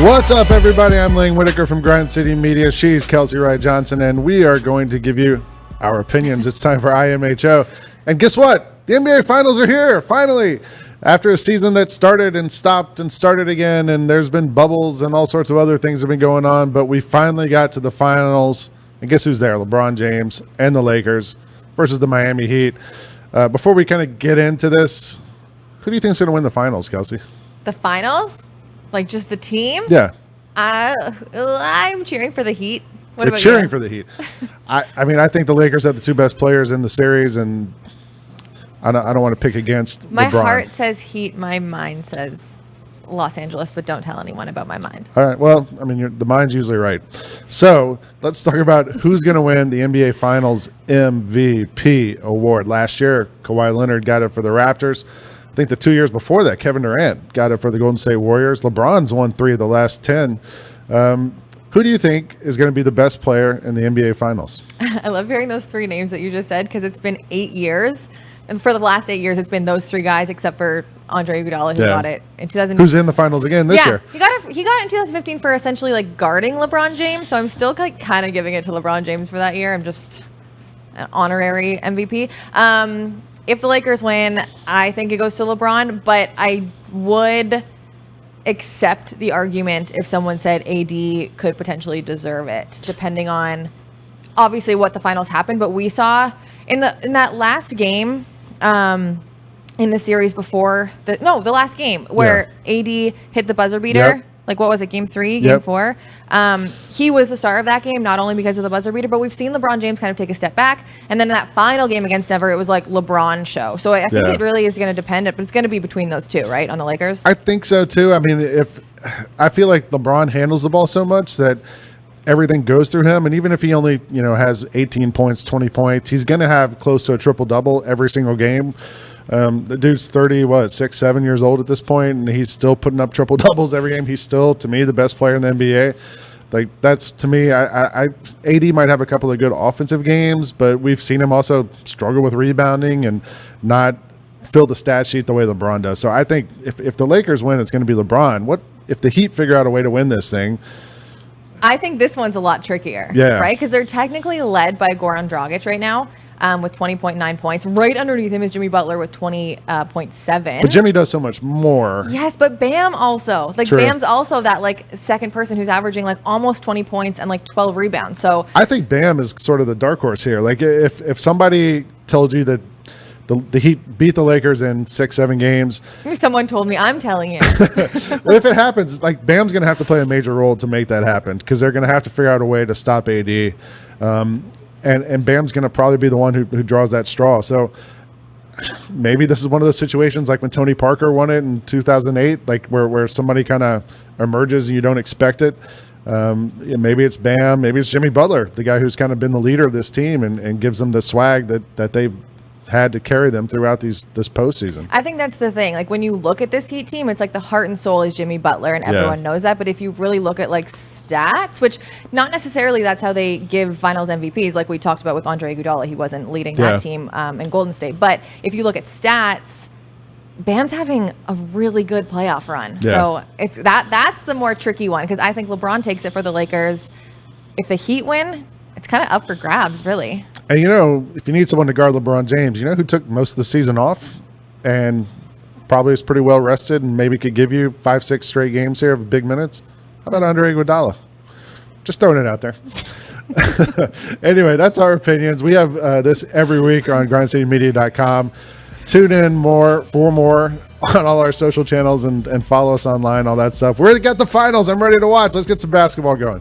What's up, everybody? I'm Whitaker from Grind City Media. She's Kelcey Wright Johnson, and we are going to give you our opinions. It's time for IMHO. And guess what? The NBA Finals are here, finally. After a season that started and stopped and started again, and there's been bubbles and all sorts of other things have been going on, but we finally got to the finals. And guess who's there? LeBron James and the Lakers versus the Miami Heat. Before we kind of get into this, who do you think is going to win the finals, Kelcey? The finals? Like just the team? Yeah. I'm cheering for the Heat. What You're about cheering you? for the Heat. I mean, I think the Lakers have the two best players in the series, and I don't want to pick against My LeBron. heart says Heat. My mind says Los Angeles, but don't tell anyone about my mind. All right. Well, I mean, the mind's usually right. So let's talk about who's going to win the NBA Finals MVP award. Last year, Kawhi Leonard got it for the Raptors. I think the 2 years before that, Kevin Durant got it for the Golden State Warriors. LeBron's won 3 of the last 10. Who do you think is going to be the best player in the NBA Finals? I love hearing those 3 names that you just said because it's been 8 years. And for the last 8 years, it's been those 3 guys except for Andre Iguodala who got it in 2000. Who's in the finals again this year? He got it in 2015 for essentially like guarding LeBron James. So I'm still like kind of giving it to LeBron James for that year. I'm just an honorary MVP. If the Lakers win, I think it goes to LeBron, but I would accept the argument if someone said AD could potentially deserve it, depending on obviously what the finals happened. But we saw in that last game, in the series before the last game where AD hit the buzzer beater. Yep. Like, what was it, game 3, game 4? He was the star of that game, not only because of the buzzer beater, but we've seen LeBron James kind of take a step back. And then in that final game against Denver, it was like LeBron show. So I think it really is going to depend, but it's going to be between those two, right, on the Lakers? I think so, too. I mean, I feel like LeBron handles the ball so much that everything goes through him. And even if he only, has 18 points, 20 points, he's going to have close to a triple-double every single game. The dude's 6, 7 years old at this point, and he's still putting up triple doubles every game. He's still, to me, the best player in the NBA. Like, that's, to me, AD might have a couple of good offensive games, but we've seen him also struggle with rebounding and not fill the stat sheet the way LeBron does. So I think if the Lakers win, it's going to be LeBron. What if the Heat figure out a way to win this thing? I think this one's a lot trickier, right? Because they're technically led by Goran Dragic right now. With 20.9 points. Right underneath him is Jimmy Butler with 20.7. But Jimmy does so much more. Yes, but Bam also. Like, True. Bam's also that, like, second person who's averaging, like, almost 20 points and, like, 12 rebounds. So I think Bam is sort of the dark horse here. Like, if somebody told you that the Heat beat the Lakers in 6, 7 games. Someone told me. I'm telling you. Well, if it happens, like, Bam's going to have to play a major role to make that happen because they're going to have to figure out a way to stop AD. And Bam's going to probably be the one who draws that straw. So maybe this is one of those situations like when Tony Parker won it in 2008, like where somebody kind of emerges and you don't expect it. Maybe it's Bam, maybe it's Jimmy Butler, the guy who's kind of been the leader of this team and gives them the swag that they've had to carry them throughout this postseason. I think that's the thing. Like, when you look at this Heat team, it's like the heart and soul is Jimmy Butler, and everyone knows that. But if you really look at, like, stats, which not necessarily that's how they give finals MVPs, like we talked about with Andre Iguodala. He wasn't leading that team in Golden State. But if you look at stats, Bam's having a really good playoff run. So it's that's the more tricky one, because I think LeBron takes it for the Lakers. If the Heat win, it's kind of up for grabs, really. And, if you need someone to guard LeBron James, who took most of the season off and probably is pretty well rested and maybe could give you 5, 6 straight games here of big minutes? How about Andre Iguodala? Just throwing it out there. Anyway, that's our opinions. We have this every week on grindcitymedia.com. Tune in for more on all our social channels and follow us online, all that stuff. We already got the finals. I'm ready to watch. Let's get some basketball going.